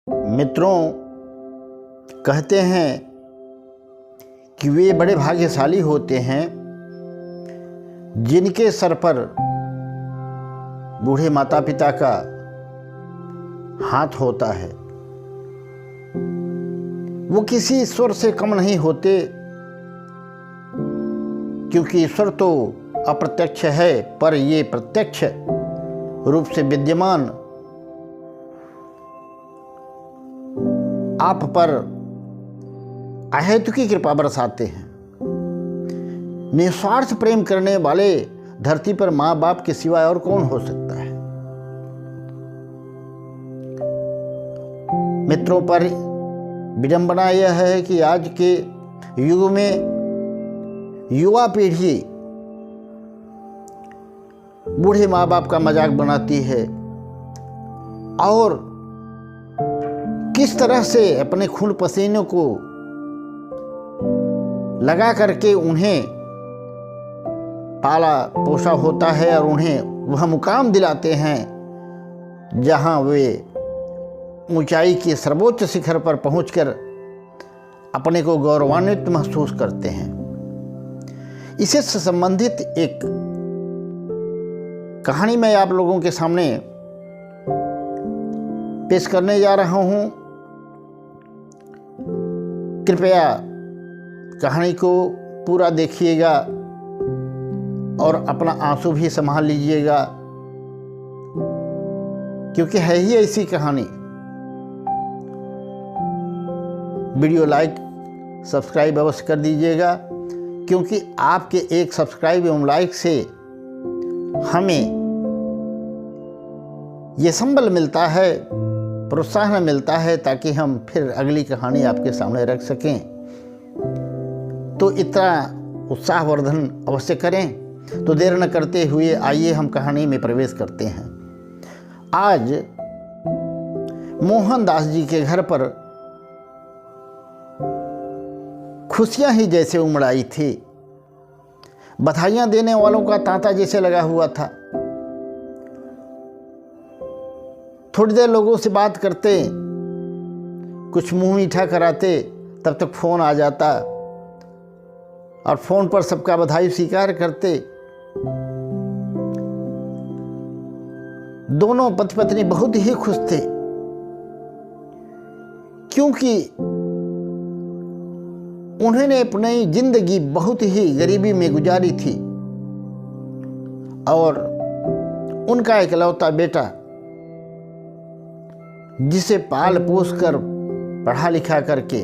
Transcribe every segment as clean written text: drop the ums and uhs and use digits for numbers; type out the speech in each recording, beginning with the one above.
मित्रों, कहते हैं कि वे बड़े भाग्यशाली होते हैं जिनके सर पर बूढ़े माता पिता का हाथ होता है। वो किसी ईश्वर से कम नहीं होते, क्योंकि ईश्वर तो अप्रत्यक्ष है, पर ये प्रत्यक्ष रूप से विद्यमान आप पर अहेतुकी कृपा बरसाते हैं। निस्वार्थ प्रेम करने वाले धरती पर माँ बाप के सिवाय और कौन हो सकता है। मित्रों, पर विडंबना यह है कि आज के युग में युवा पीढ़ी बूढ़े माँ बाप का मजाक बनाती है और किस तरह से अपने खून पसीने को लगा करके उन्हें पाला पोसा होता है और उन्हें वह मुकाम दिलाते हैं जहां वे ऊंचाई के सर्वोच्च शिखर पर पहुंचकर अपने को गौरवान्वित महसूस करते हैं। इससे संबंधित एक कहानी मैं आप लोगों के सामने पेश करने जा रहा हूं। कृपया कहानी को पूरा देखिएगा और अपना आंसू भी संभाल लीजिएगा, क्योंकि है ही ऐसी कहानी। वीडियो लाइक सब्सक्राइब अवश्य कर दीजिएगा, क्योंकि आपके एक सब्सक्राइब एवं लाइक से हमें ये संबल मिलता है, प्रोत्साहन मिलता है, ताकि हम फिर अगली कहानी आपके सामने रख सकें। तो इतना उत्साहवर्धन अवश्य करें। तो देर न करते हुए आइए हम कहानी में प्रवेश करते हैं। आज मोहनदास जी के घर पर खुशियां ही जैसे उमड़ आई थी। बधाइयां देने वालों का तांता जैसे लगा हुआ था। थोड़ी देर लोगों से बात करते, कुछ मुंह मीठा कराते, तब तक फोन आ जाता और फोन पर सबका बधाई स्वीकार करते। दोनों पति पत्नी बहुत ही खुश थे, क्योंकि उन्होंने अपनी जिंदगी बहुत ही गरीबी में गुजारी थी और उनका इकलौता बेटा, जिसे पाल पोस कर पढ़ा लिखा करके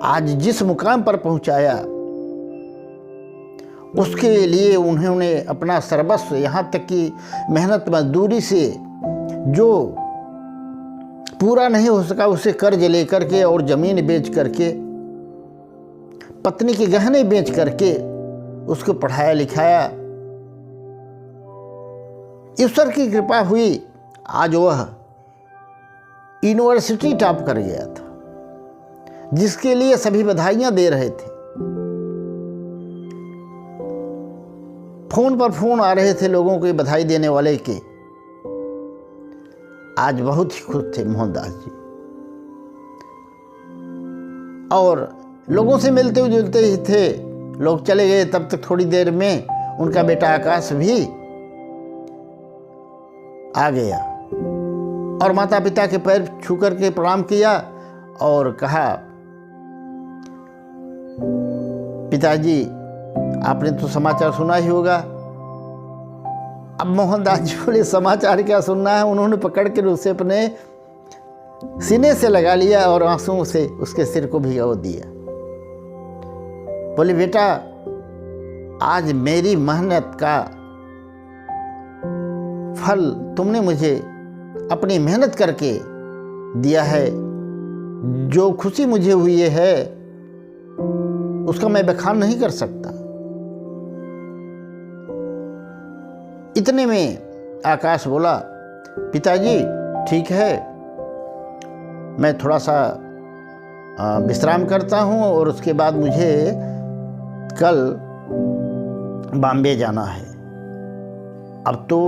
आज जिस मुकाम पर पहुंचाया, उसके लिए उन्होंने अपना सर्वस्व, यहाँ तक कि मेहनत मजदूरी से जो पूरा नहीं हो सका उसे कर्ज लेकर के और जमीन बेच करके, पत्नी के गहने बेच करके उसको पढ़ाया लिखाया। ईश्वर की कृपा हुई, आज वह यूनिवर्सिटी टॉप कर गया था, जिसके लिए सभी बधाइयां दे रहे थे। फोन पर फोन आ रहे थे लोगों को बधाई देने वाले के। आज बहुत ही खुश थे मोहनदास जी और लोगों से मिलते जुलते ही थे। लोग चले गए, तब तक थोड़ी देर में उनका बेटा आकाश भी आ गया और माता पिता के पैर छू करके प्रणाम किया और कहा, पिताजी आपने तो समाचार सुना ही होगा। अब मोहनदास जी बोले, समाचार क्या सुनना है। उन्होंने पकड़ कर उसे अपने सीने से लगा लिया और आंसुओं से उसके सिर को भिगो दिया। बोले, बेटा आज मेरी मेहनत का फल तुमने मुझे अपनी मेहनत करके दिया है। जो खुशी मुझे हुई है उसका मैं बखान नहीं कर सकता। इतने में आकाश बोला, पिताजी ठीक है, मैं थोड़ा सा विश्राम करता हूँ और उसके बाद मुझे कल बॉम्बे जाना है। अब तो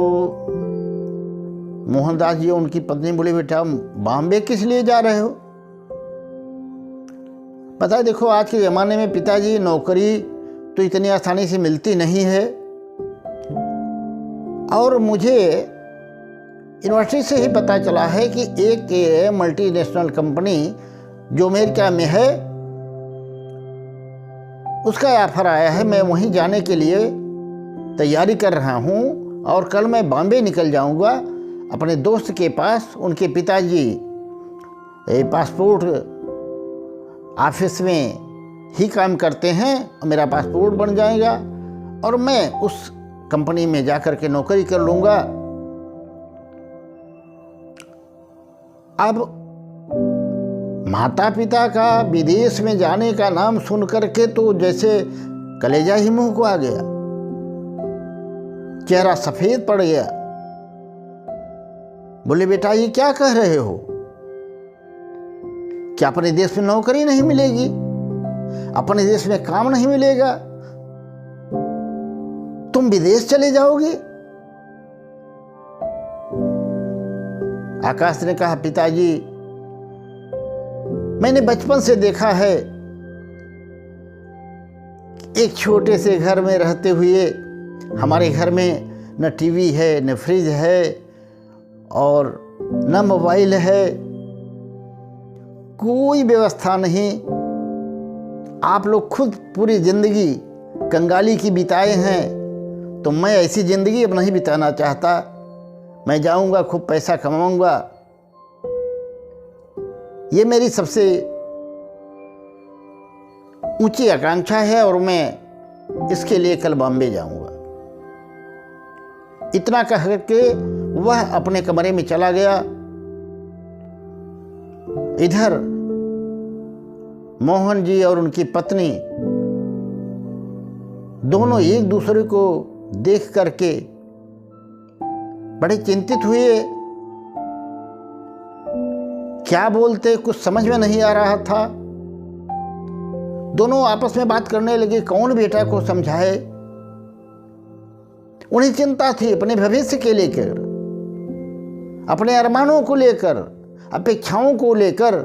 मोहनदास जी और उनकी पत्नी बोले, बेटा बॉम्बे किस लिए जा रहे हो? पता है, देखो आज के ज़माने में पिताजी नौकरी तो इतनी आसानी से मिलती नहीं है, और मुझे यूनिवर्सिटी से ही पता चला है कि एक मल्टीनेशनल कंपनी जो अमेरिका में है उसका ऑफर आया है। मैं वहीं जाने के लिए तैयारी कर रहा हूँ और कल मैं बॉम्बे निकल जाऊँगा अपने दोस्त के पास। उनके पिताजी पासपोर्ट ऑफिस में ही काम करते हैं, मेरा पासपोर्ट बन जाएगा और मैं उस कंपनी में जाकर के नौकरी कर लूँगा। अब माता पिता का विदेश में जाने का नाम सुन करके तो जैसे कलेजा ही मुंह को आ गया, चेहरा सफेद पड़ गया। बोले, बेटा ये क्या कह रहे हो? क्या अपने देश में नौकरी नहीं मिलेगी? अपने देश में काम नहीं मिलेगा? तुम विदेश चले जाओगे? आकाश ने कहा, पिताजी मैंने बचपन से देखा है, एक छोटे से घर में रहते हुए हमारे घर में न टीवी है, न फ्रिज है और न मोबाइल है, कोई व्यवस्था नहीं। आप लोग खुद पूरी ज़िंदगी कंगाली की बिताए हैं, तो मैं ऐसी ज़िंदगी अब नहीं बिताना चाहता। मैं जाऊंगा, खूब पैसा कमाऊंगा, ये मेरी सबसे ऊंची आकांक्षा है और मैं इसके लिए कल बॉम्बे जाऊंगा। इतना कह के वह अपने कमरे में चला गया। इधर मोहन जी और उनकी पत्नी दोनों एक दूसरे को देख करके बड़े चिंतित हुए। क्या बोलते कुछ समझ में नहीं आ रहा था। दोनों आपस में बात करने लगे, कौन बेटा को समझाए। उन्हें चिंता थी अपने भविष्य के लेकर, अपने अरमानों को लेकर, अपेक्षाओं को लेकर,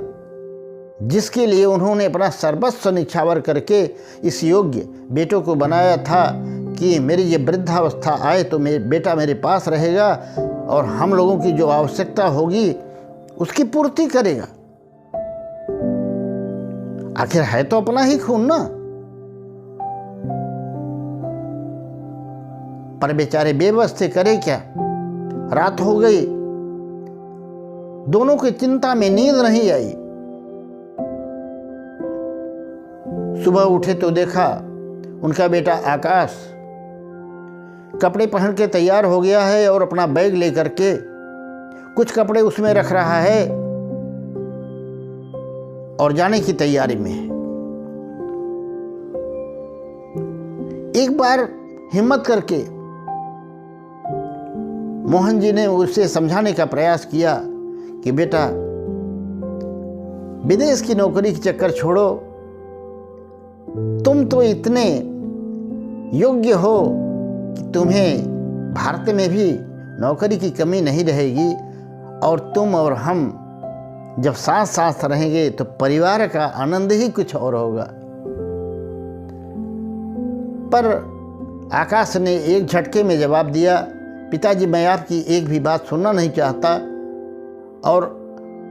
जिसके लिए उन्होंने अपना सर्वस्व निछावर करके इस योग्य बेटों को बनाया था कि मेरी ये वृद्धावस्था आए तो मेरे बेटा मेरे पास रहेगा और हम लोगों की जो आवश्यकता होगी उसकी पूर्ति करेगा। आखिर है तो अपना ही खून ना। पर बेचारे बेबस थे, करे क्या। रात हो गई, दोनों की चिंता में नींद नहीं आई। सुबह उठे तो देखा उनका बेटा आकाश कपड़े पहन के तैयार हो गया है और अपना बैग लेकर के कुछ कपड़े उसमें रख रहा है और जाने की तैयारी में है। एक बार हिम्मत करके मोहन जी ने उसे समझाने का प्रयास किया कि बेटा विदेश की नौकरी के चक्कर छोड़ो, तुम तो इतने योग्य हो कि तुम्हें भारत में भी नौकरी की कमी नहीं रहेगी और तुम और हम जब साथ साथ रहेंगे तो परिवार का आनंद ही कुछ और होगा। पर आकाश ने एक झटके में जवाब दिया, पिताजी मैं आपकी एक भी बात सुनना नहीं चाहता और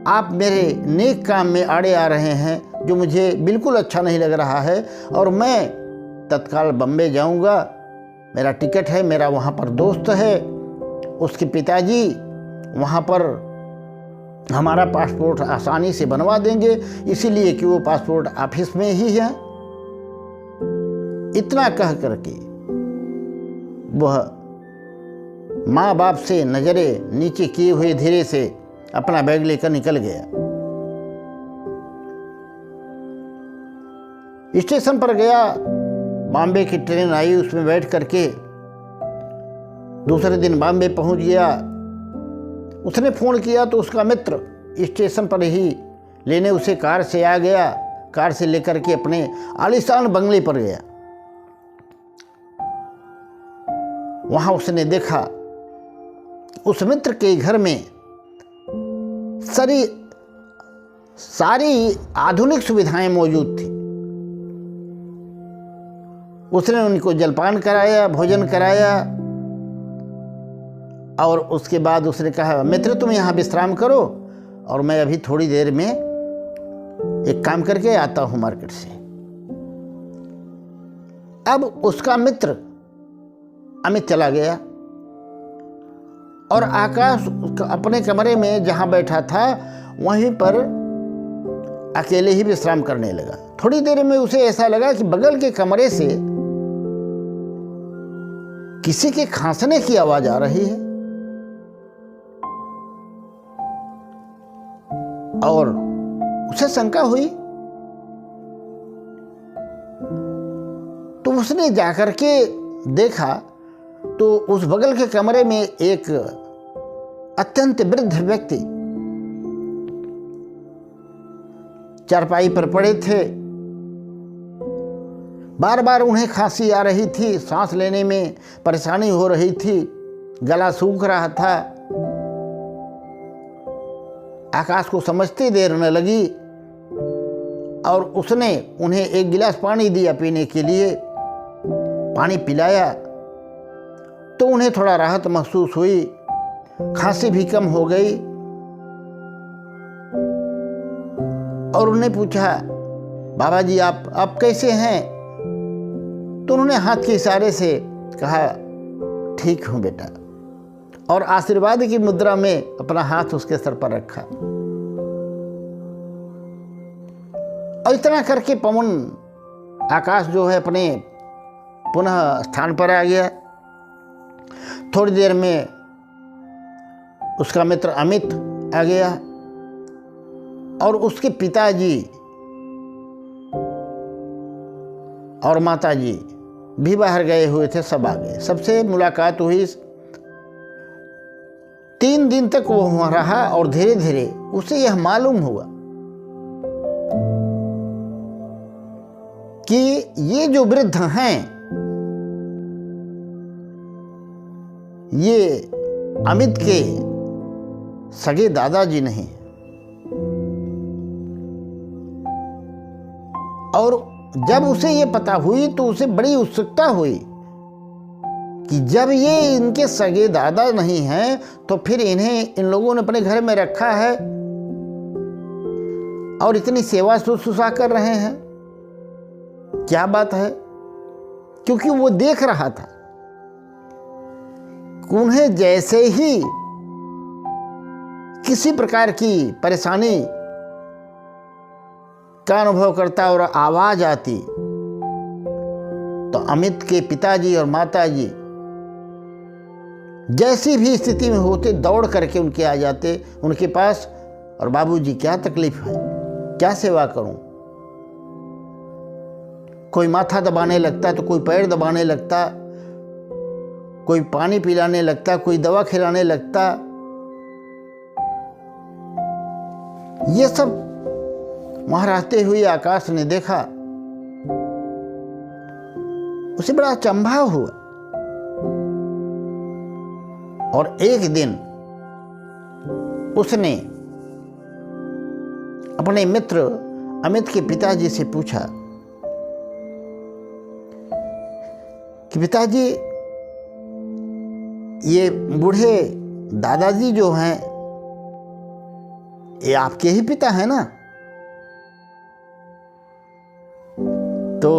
आप मेरे नेक काम में आड़े आ रहे हैं जो मुझे बिल्कुल अच्छा नहीं लग रहा है और मैं तत्काल बम्बे जाऊंगा। मेरा टिकट है, मेरा वहाँ पर दोस्त है, उसके पिताजी वहाँ पर हमारा पासपोर्ट आसानी से बनवा देंगे, इसीलिए कि वो पासपोर्ट ऑफिस में ही है। इतना कह करके वह माँ बाप से नज़रें नीचे किए हुए धीरे से अपना बैग लेकर निकल गया। स्टेशन पर गया, बॉम्बे की ट्रेन आई, उसमें बैठ करके दूसरे दिन बॉम्बे पहुंच गया। उसने फ़ोन किया तो उसका मित्र स्टेशन पर ही लेने उसे कार से आ गया। कार से लेकर के अपने आलीशान बंगले पर गया। वहाँ उसने देखा उस मित्र के घर में सारी आधुनिक सुविधाएं मौजूद थी। उसने उनको जलपान कराया, भोजन कराया और उसके बाद उसने कहा, मित्र तुम यहाँ विश्राम करो और मैं अभी थोड़ी देर में एक काम करके आता हूँ मार्केट से। अब उसका मित्र अमित चला गया और आकाश अपने कमरे में जहाँ बैठा था वहीं पर अकेले ही विश्राम करने लगा। थोड़ी देर में उसे ऐसा लगा कि बगल के कमरे से किसी के खांसने की आवाज आ रही है और उसे शंका हुई। तो उसने जाकर के देखा तो उस बगल के कमरे में एक अत्यंत वृद्ध व्यक्ति चारपाई पर पड़े थे। बार बार उन्हें खांसी आ रही थी, सांस लेने में परेशानी हो रही थी, गला सूख रहा था। आकाश को समझते देर न लगी और उसने उन्हें एक गिलास पानी दिया पीने के लिए। पानी पिलाया तो उन्हें थोड़ा राहत महसूस हुई, खांसी भी कम हो गई। और उन्हें पूछा, बाबा जी आप कैसे हैं? तो उन्होंने हाथ के इशारे से कहा, ठीक हूं बेटा, और आशीर्वाद की मुद्रा में अपना हाथ उसके सर पर रखा। और इतना करके पवन आकाश जो है अपने पुनः स्थान पर आ गया। थोड़ी देर में उसका मित्र अमित आ गया और उसके पिताजी और माताजी भी बाहर गए हुए थे, सब आ गए। सबसे मुलाकात हुई। 3 दिन तक वो वहां रहा और धीरे धीरे उसे यह मालूम हुआ कि ये जो वृद्ध हैं ये अमित के सगे दादाजी नहीं। और जब उसे ये पता हुई तो उसे बड़ी उत्सुकता हुई कि जब ये इनके सगे दादा नहीं हैं तो फिर इन्हें इन लोगों ने अपने घर में रखा है और इतनी सेवा शुश्रूषा कर रहे हैं, क्या बात है। क्योंकि वो देख रहा था उन्हें जैसे ही किसी प्रकार की परेशानी का अनुभव करता और आवाज आती तो अमित के पिताजी और माताजी जैसी भी स्थिति में होते दौड़ करके उनके आ जाते उनके पास, और बाबूजी क्या तकलीफ है, क्या सेवा करूं। कोई माथा दबाने लगता तो कोई पैर दबाने लगता, कोई पानी पिलाने लगता, कोई दवा खिलाने लगता। ये सब वहां रहते हुए आकाश ने देखा। उसे बड़ा अचंभा हुआ और एक दिन उसने अपने मित्र अमित के पिताजी से पूछा कि पिताजी ये बूढ़े दादाजी जो हैं ये आपके ही पिता हैं ना? तो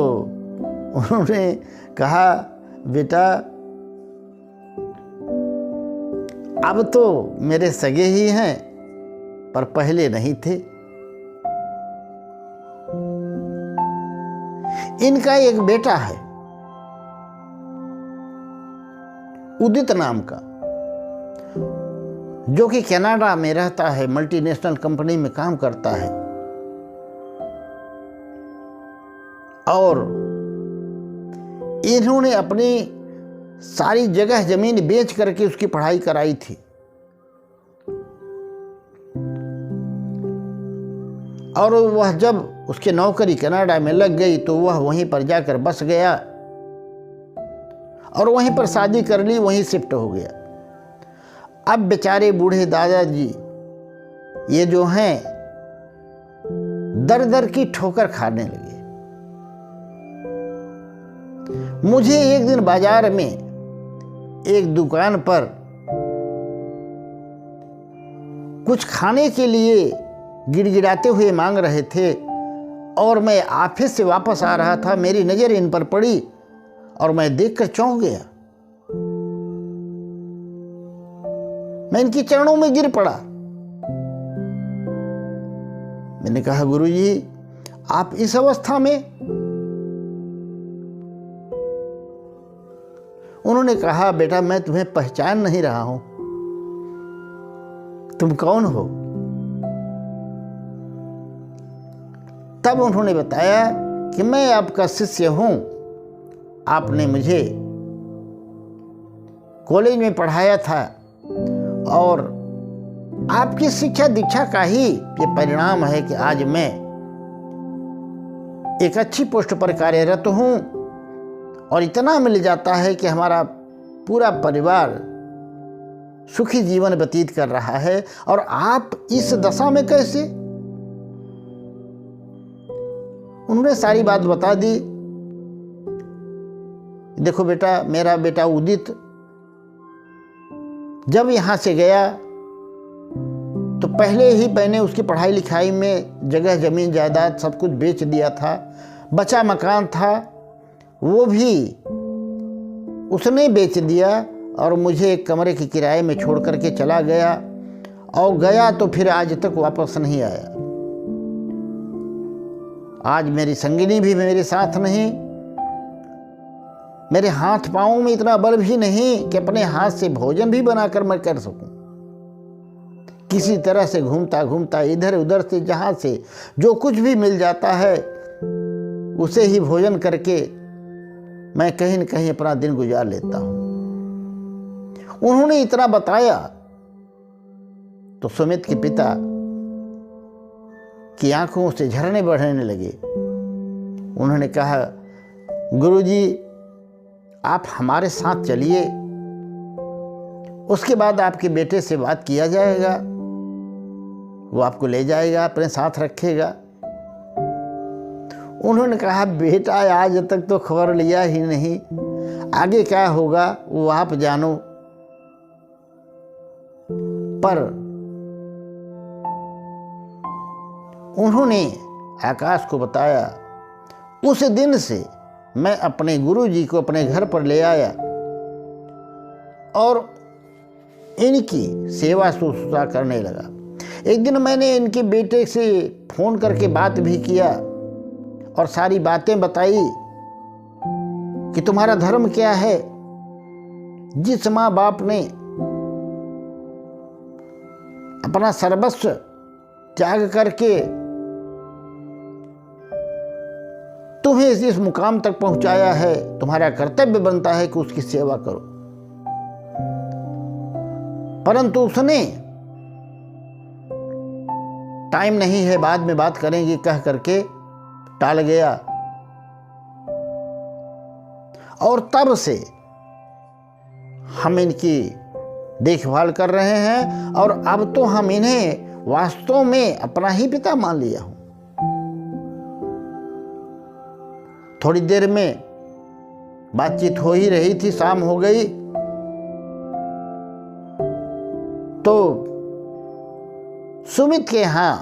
उन्होंने कहा, बेटा अब तो मेरे सगे ही हैं पर पहले नहीं थे। इनका एक बेटा है उदित नाम का, जो कि कनाडा में रहता है, मल्टीनेशनल कंपनी में काम करता है और इन्होंने अपनी सारी जगह जमीन बेच करके उसकी पढ़ाई कराई थी। और वह जब उसकी नौकरी कनाडा में लग गई तो वह वहीं पर जाकर बस गया और वहीं पर शादी कर ली, वहीं शिफ्ट हो गया। अब बेचारे बूढ़े दादाजी ये जो हैं दर दर की ठोकर खाने लगे। मुझे एक दिन बाजार में एक दुकान पर कुछ खाने के लिए गिड़गिड़ाते हुए मांग रहे थे और मैं ऑफिस से वापस आ रहा था। मेरी नज़र इन पर पड़ी और मैं देखकर चौंक गया। मैं इनके चरणों में गिर पड़ा। मैंने कहा, गुरुजी आप इस अवस्था में? उन्होंने कहा, बेटा मैं तुम्हें पहचान नहीं रहा हूं, तुम कौन हो? तब उन्होंने बताया कि मैं आपका शिष्य हूं, आपने मुझे कॉलेज में पढ़ाया था और आपकी शिक्षा दीक्षा का ही ये परिणाम है कि आज मैं एक अच्छी पोस्ट पर कार्यरत हूं और इतना मिल जाता है कि हमारा पूरा परिवार सुखी जीवन व्यतीत कर रहा है। और आप इस दशा में कैसे? उन्होंने सारी बात बता दी। देखो बेटा, मेरा बेटा उदित जब यहाँ से गया तो पहले ही मैंने उसकी पढ़ाई लिखाई में जगह जमीन जायदाद सब कुछ बेच दिया था। बचा मकान था वो भी उसने बेच दिया और मुझे एक कमरे के किराए में छोड़ करके चला गया, और गया तो फिर आज तक वापस नहीं आया। आज मेरी संगिनी भी मेरे साथ नहीं, मेरे हाथ पांवों में इतना बल भी नहीं कि अपने हाथ से भोजन भी बनाकर मैं कर सकूं। किसी तरह से घूमता घूमता इधर उधर से जहां से जो कुछ भी मिल जाता है उसे ही भोजन करके मैं कहीं न कहीं अपना दिन गुजार लेता हूं। उन्होंने इतना बताया तो सुमित के पिता की आंखों से झरने बहने लगे। उन्होंने कहा, गुरुजी आप हमारे साथ चलिए, उसके बाद आपके बेटे से बात किया जाएगा, वो आपको ले जाएगा, अपने साथ रखेगा। उन्होंने कहा, बेटा आज तक तो खबर लिया ही नहीं, आगे क्या होगा वो आप जानो। पर उन्होंने आकाश को बताया। उस दिन से मैं अपने गुरुजी को अपने घर पर ले आया और इनकी सेवा शुश्रूषा करने लगा। एक दिन मैंने इनके बेटे से फोन करके बात भी किया और सारी बातें बताई कि तुम्हारा धर्म क्या है। जिस माँ बाप ने अपना सर्वस्व त्याग करके तुम्हें इस मुकाम तक पहुंचाया है, तुम्हारा कर्तव्य बनता है कि उसकी सेवा करो। परंतु उसने टाइम नहीं है, बाद में बात करेंगे कह करके टाल गया। और तब से हम इनकी देखभाल कर रहे हैं और अब तो हम इन्हें वास्तव में अपना ही पिता मान लिया हूं। थोड़ी देर में बातचीत हो ही रही थी, शाम हो गई तो सुमित के यहाँ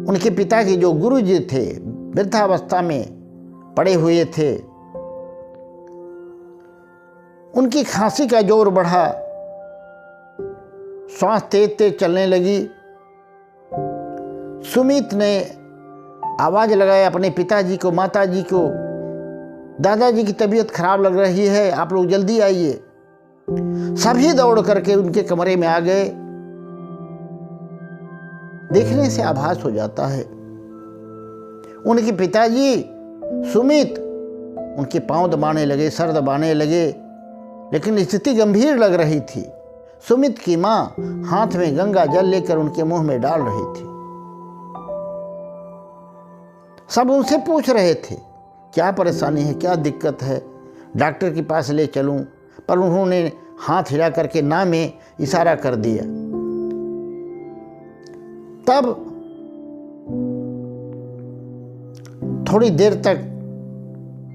उनके पिता के जो गुरुजी थे वृद्धावस्था में पड़े हुए थे, उनकी खांसी का जोर बढ़ा, श्वास तेज तेज चलने लगी। सुमित ने आवाज लगाया अपने पिताजी को, माताजी को, दादाजी की तबीयत खराब लग रही है, आप लोग जल्दी आइए। सभी दौड़ करके उनके कमरे में आ गए। देखने से आभास हो जाता है उनके पिताजी सुमित उनके पांव दबाने लगे, सर दबाने लगे, लेकिन स्थिति गंभीर लग रही थी। सुमित की मां हाथ में गंगा जल लेकर उनके मुंह में डाल रही थी। सब उनसे पूछ रहे थे क्या परेशानी है, क्या दिक्कत है, डॉक्टर के पास ले चलूं, पर उन्होंने हाथ हिला करके ना में इशारा कर दिया। तब थोड़ी देर तक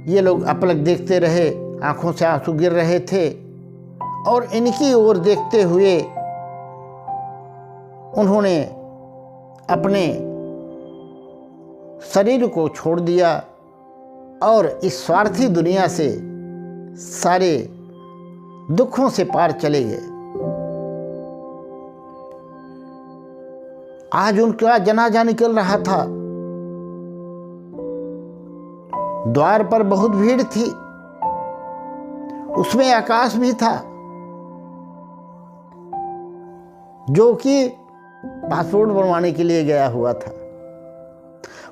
ये लोग अपलक देखते रहे, आंखों से आंसू गिर रहे थे और इनकी ओर देखते हुए उन्होंने अपने शरीर को छोड़ दिया और इस स्वार्थी दुनिया से सारे दुखों से पार चले गए। आज उनका जनाजा निकल रहा था। द्वार पर बहुत भीड़ थी, उसमें आकाश भी था जो कि पासपोर्ट बनवाने के लिए गया हुआ था।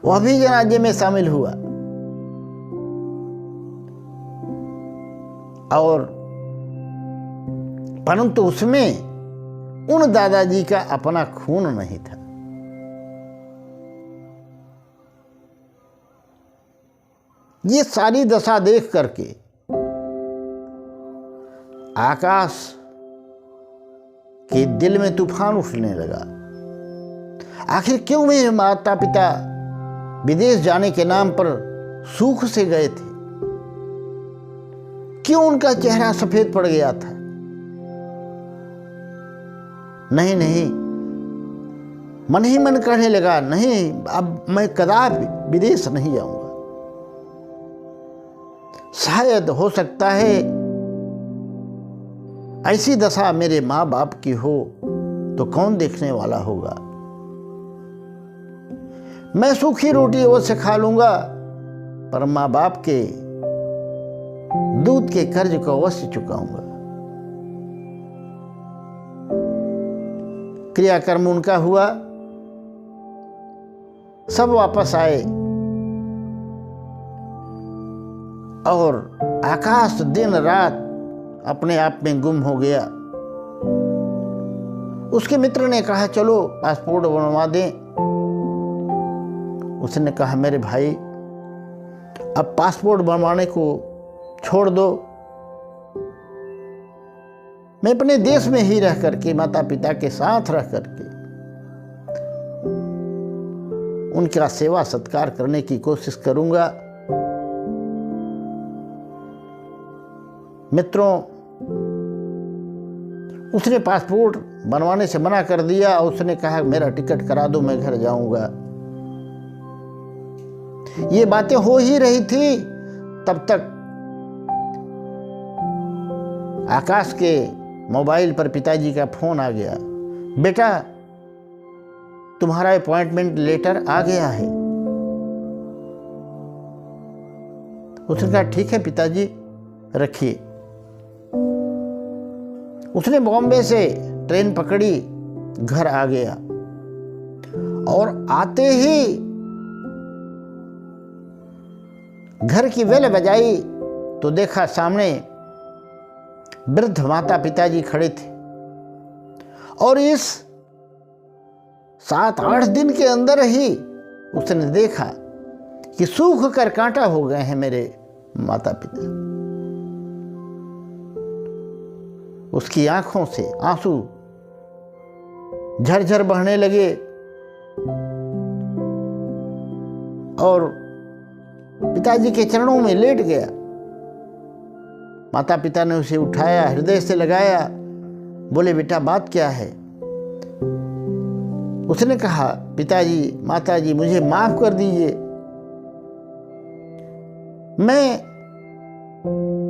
वह भी जनाजे में शामिल हुआ और परंतु उसमें उन दादाजी का अपना खून नहीं था। ये सारी दशा देख करके आकाश के दिल में तूफान उठने लगा। आखिर क्यों मेरे माता पिता विदेश जाने के नाम पर सुख से गए थे? क्यों उनका चेहरा सफेद पड़ गया था? नहीं नहीं, मन ही मन कहने लगा, नहीं, अब मैं कदापि विदेश नहीं जाऊंगा। शायद हो सकता है ऐसी दशा मेरे माँ बाप की हो तो कौन देखने वाला होगा। मैं सूखी रोटी अवश्य खा लूंगा पर माँ बाप के दूध के कर्ज को अवश्य चुकाऊंगा। क्रियाकर्म उनका हुआ, सब वापस आए और आकाश दिन रात अपने आप में गुम हो गया। उसके मित्र ने कहा चलो पासपोर्ट बनवा दें। उसने कहा मेरे भाई अब पासपोर्ट बनवाने को छोड़ दो, मैं अपने देश में ही रह करके माता पिता के साथ रह करके उनका सेवा सत्कार करने की कोशिश करूंगा। मित्रों, उसने पासपोर्ट बनवाने से मना कर दिया और उसने कहा मेरा टिकट करा दो, मैं घर जाऊंगा। ये बातें हो ही रही थी तब तक आकाश के मोबाइल पर पिताजी का फोन आ गया। बेटा तुम्हारा अपॉइंटमेंट लेटर आ गया है। उसने कहा ठीक है पिताजी, रखिए। उसने बॉम्बे से ट्रेन पकड़ी, घर आ गया और आते ही घर की बेल बजाई तो देखा सामने वृद्ध माता पिताजी खड़े थे और इस 7-8 दिन के अंदर ही उसने देखा कि सूख कर कांटा हो गए हैं मेरे माता पिता। उसकी आंखों से आंसू झरझर बहने लगे और पिताजी के चरणों में लेट गया। माता पिता ने उसे उठाया, हृदय से लगाया, बोले बेटा बात क्या है? उसने कहा पिताजी माताजी मुझे माफ कर दीजिए, मैं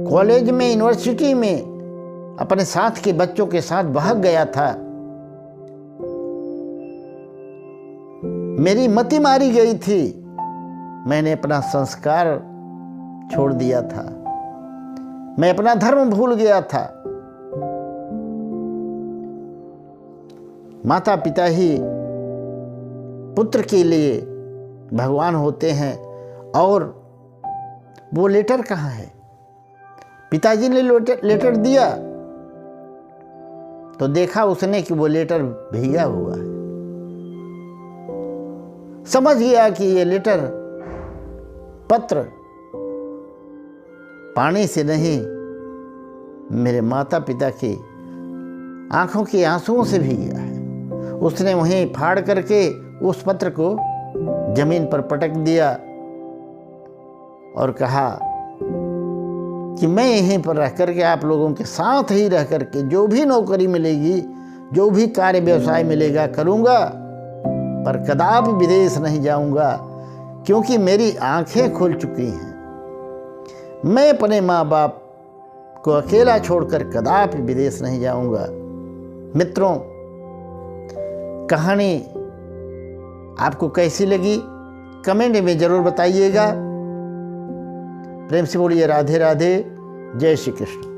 कॉलेज में यूनिवर्सिटी में अपने साथ के बच्चों के साथ भाग गया था, मेरी मति मारी गई थी, मैंने अपना संस्कार छोड़ दिया था, मैं अपना धर्म भूल गया था। माता पिता ही पुत्र के लिए भगवान होते हैं। और वो लेटर कहाँ है? पिताजी ने लेटर दिया तो देखा उसने कि वो लेटर भीगा हुआ है। समझ गया कि ये लेटर पत्र पानी से नहीं मेरे माता पिता की आंखों के आंसुओं से भी गया है। उसने वहीं फाड़ करके उस पत्र को जमीन पर पटक दिया और कहा कि मैं यहीं पर रह करके आप लोगों के साथ ही रह करके जो भी नौकरी मिलेगी, जो भी कार्य व्यवसाय मिलेगा करूँगा, पर कदापि विदेश नहीं जाऊँगा, क्योंकि मेरी आंखें खुल चुकी हैं। मैं अपने माँ बाप को अकेला छोड़कर कदापि विदेश नहीं जाऊँगा। मित्रों, कहानी आपको कैसी लगी कमेंट में ज़रूर बताइएगा। प्रेम से बोलिए राधे राधे, जय श्री कृष्ण।